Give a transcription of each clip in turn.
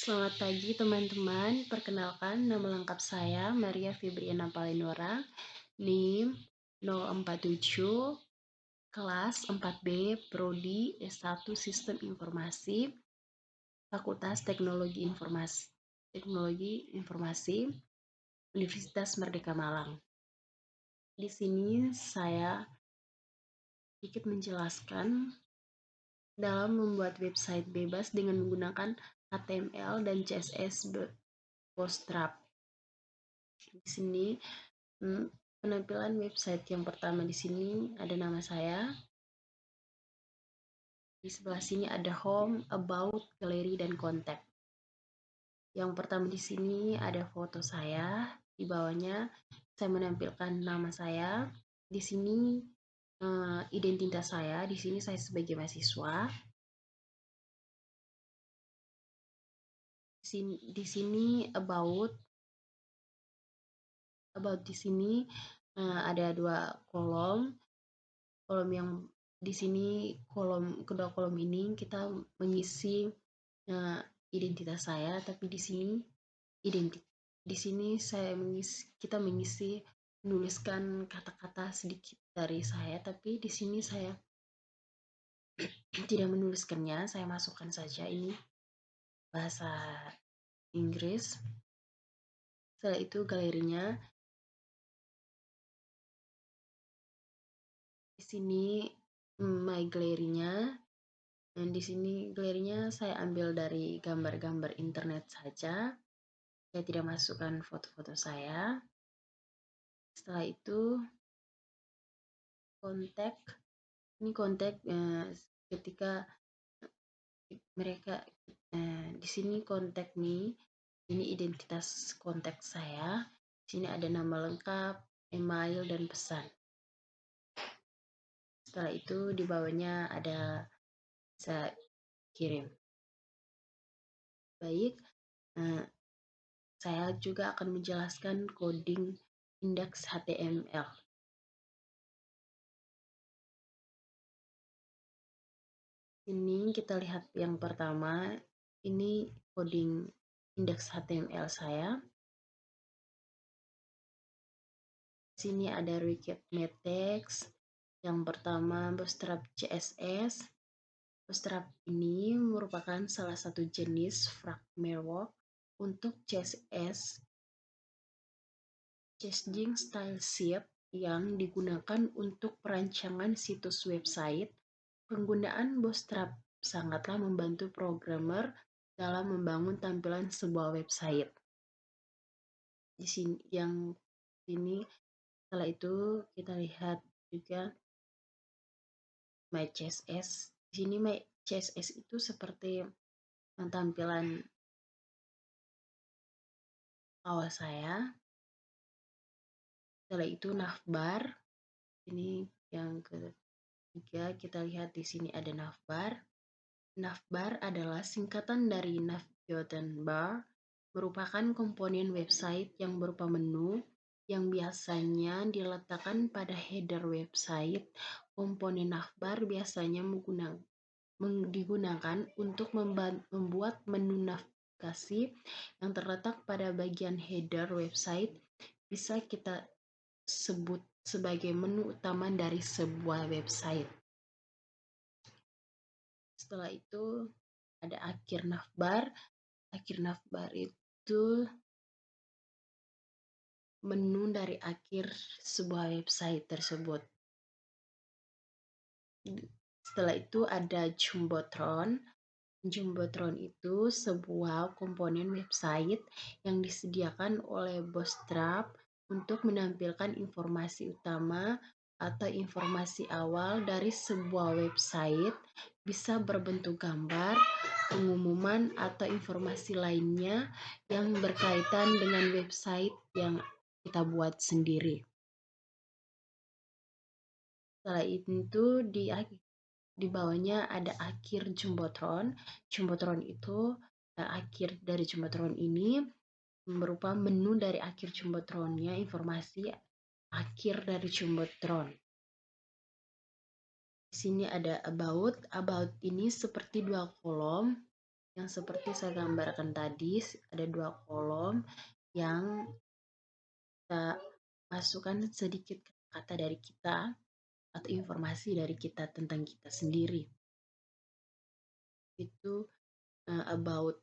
Selamat pagi teman-teman, perkenalkan nama lengkap saya Maria Febriana Palinora, NIM 047, kelas 4B, Prodi S1 Sistem Informasi, Fakultas Teknologi Informasi, Universitas Merdeka Malang. Di sini saya sedikit menjelaskan dalam membuat website bebas dengan menggunakan HTML dan CSS Bootstrap. Di sini penampilan website yang pertama di sini ada nama saya. Di sebelah sini ada home, about, gallery, dan kontak. Yang pertama di sini ada foto saya. Di bawahnya saya menampilkan nama saya. Di sini identitas saya. Di sini saya sebagai mahasiswa. Di sini about di sini ada dua kolom. Kolom yang di sini kedua kolom ini kita mengisi identitas saya, tapi di sini kita menuliskan kata-kata sedikit dari saya, tapi di sini saya tidak menuliskannya, saya masukkan saja ini bahasa Inggris. Setelah itu galerinya. Di sini my galerinya. Dan di sini galerinya saya ambil dari gambar-gambar internet saja. Saya tidak masukkan foto-foto saya. Setelah itu kontak. Ini kontak ketika mereka di sini kontak nih. Ini identitas kontak saya. Di sini ada nama lengkap, email, dan pesan. Setelah itu di bawahnya ada bisa kirim. Baik, saya juga akan menjelaskan coding indeks HTML. Ini kita lihat yang pertama, ini coding indeks HTML saya. Sini ada required text. Yang pertama Bootstrap CSS. Bootstrap ini merupakan salah satu jenis framework untuk CSS changing style sheet yang digunakan untuk perancangan situs website. Penggunaan Bootstrap sangatlah membantu programmer dalam membangun tampilan sebuah website. Di sini setelah itu kita lihat juga my CSS. Di sini my CSS itu seperti tampilan awal saya. Setelah itu navbar. Ini yang ketiga, kita lihat di sini ada navbar. Navbar adalah singkatan dari navigation bar, merupakan komponen website yang berupa menu yang biasanya diletakkan pada header website. Komponen navbar biasanya digunakan untuk membuat menu navigasi yang terletak pada bagian header website. Bisa kita sebut sebagai menu utama dari sebuah website. Setelah itu ada akhir navbar. Akhir navbar itu menu dari akhir sebuah website tersebut. Setelah itu ada Jumbotron. Jumbotron itu sebuah komponen website yang disediakan oleh Bootstrap untuk menampilkan informasi utama atau informasi awal dari sebuah website, bisa berbentuk gambar, pengumuman, atau informasi lainnya yang berkaitan dengan website yang kita buat sendiri. Setelah itu di bawahnya ada akhir Jumbotron. Jumbotron itu akhir dari Jumbotron ini berupa menu dari akhir Jumbotronnya, informasi akhir dari Jumbotron. Di sini ada about. About ini seperti dua kolom yang seperti saya gambarkan tadi, ada 2 kolom yang kita masukkan sedikit kata dari kita atau informasi dari kita tentang kita sendiri. Itu about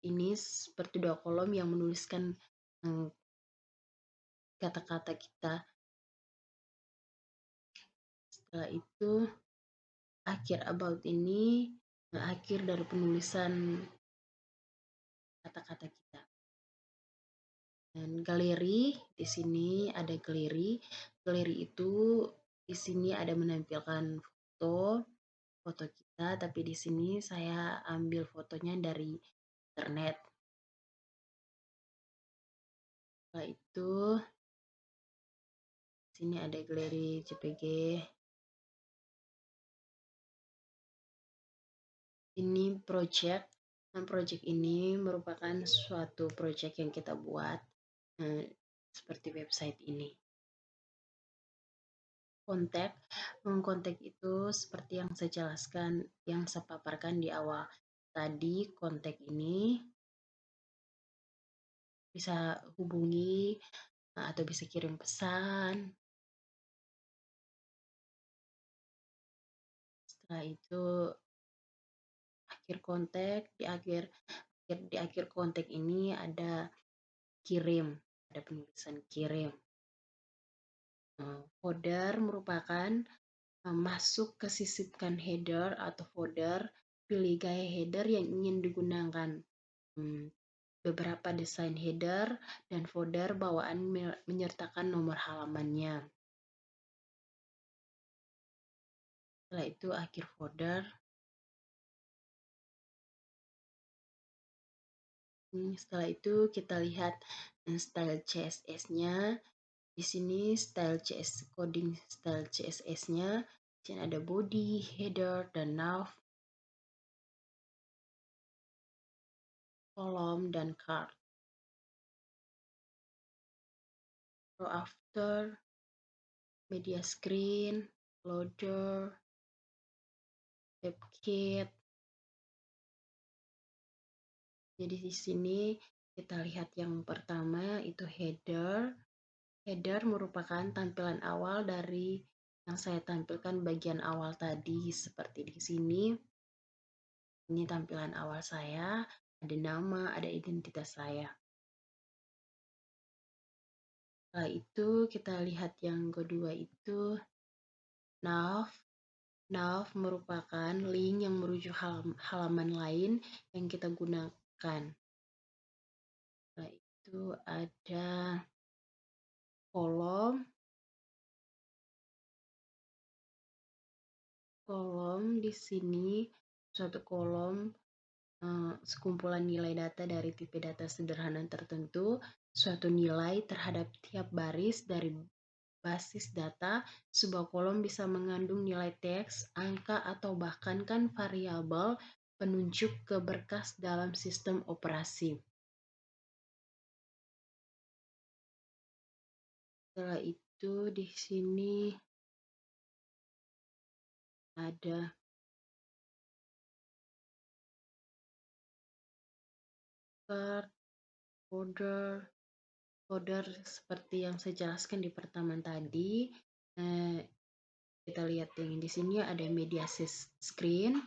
ini seperti 2 kolom yang menuliskan kata-kata kita. Setelah itu akhir about ini akhir dari penulisan kata-kata kita. Dan galeri, di sini ada galeri. Galeri itu di sini ada menampilkan foto kita, tapi di sini saya ambil fotonya dari internet. Setelah itu di sini ada galeri JPG. Ini project. Dan project ini merupakan suatu project yang kita buat seperti website ini. Kontak itu seperti yang saya jelaskan, yang saya paparkan di awal tadi. Kontak ini bisa hubungi atau bisa kirim pesan. Setelah itu akhir kontak, di akhir kontak ini ada kirim, ada penulisan kirim. Folder merupakan masuk ke sisipkan header atau folder, pilih gaya header yang ingin digunakan. Beberapa desain header dan folder bawaan menyertakan nomor halamannya. Setelah itu akhir folder. Setelah itu kita lihat style CSS-nya. Di sini coding style CSS-nya. Di sini ada body, header, dan nav, kolom, dan card. Before after, media screen, loader, WebKit. Jadi di sini kita lihat yang pertama itu header. Header merupakan tampilan awal dari yang saya tampilkan bagian awal tadi, seperti di sini. Ini tampilan awal saya, ada nama, ada identitas saya. Setelah itu kita lihat yang kedua itu nav. Nav merupakan link yang merujuk halaman lain yang kita gunakan. Setelah itu ada kolom. Kolom di sini suatu kolom sekumpulan nilai data dari tipe data sederhana tertentu, suatu nilai terhadap tiap baris dari basis data. Sebuah kolom bisa mengandung nilai teks, angka, atau bahkan variabel penunjuk ke berkas dalam sistem operasi. Setelah itu di sini ada folder seperti yang saya jelaskan di pertama tadi. Kita lihat yang di sini ada media screen.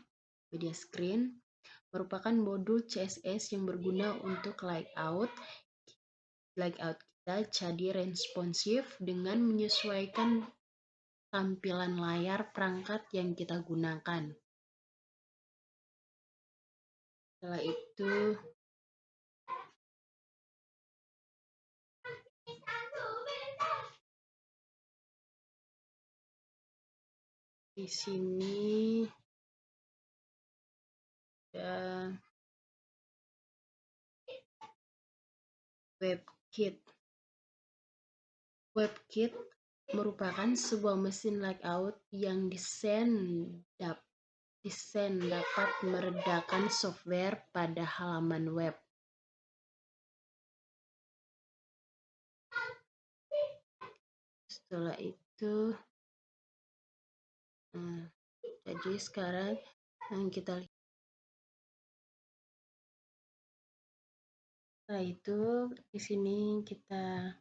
Media screen merupakan modul CSS yang berguna untuk layout kita jadi responsif dengan menyesuaikan tampilan layar perangkat yang kita gunakan. Setelah itu di sini ada WebKit. WebKit merupakan sebuah mesin layout yang desain dapat meredakan software pada halaman web. Setelah itu jadi sekarang kita lihat Setelah itu di sini kita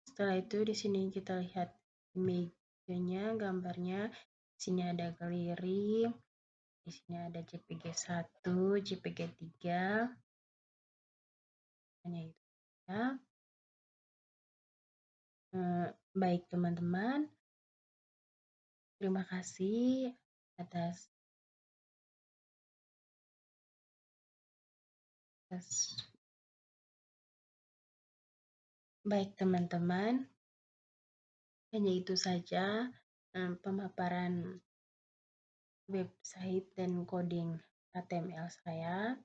setelah itu di sini kita lihat image-nya, gambarnya. Di sini ada galeri, di sini ada JPG 1, JPG 3. Hanya itu ya. Baik teman-teman, terima kasih atas baik teman-teman, hanya itu saja pemaparan website dan coding HTML saya.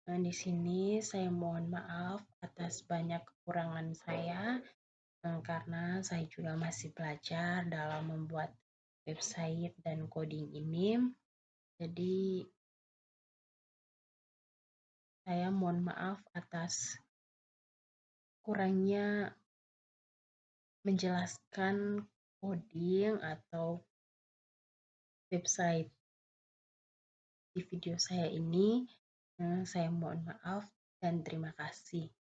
Di sini saya mohon maaf atas banyak kekurangan saya karena saya juga masih belajar dalam membuat website dan coding ini. Jadi saya mohon maaf atas kurangnya menjelaskan coding atau website di video saya ini. Saya mohon maaf dan terima kasih.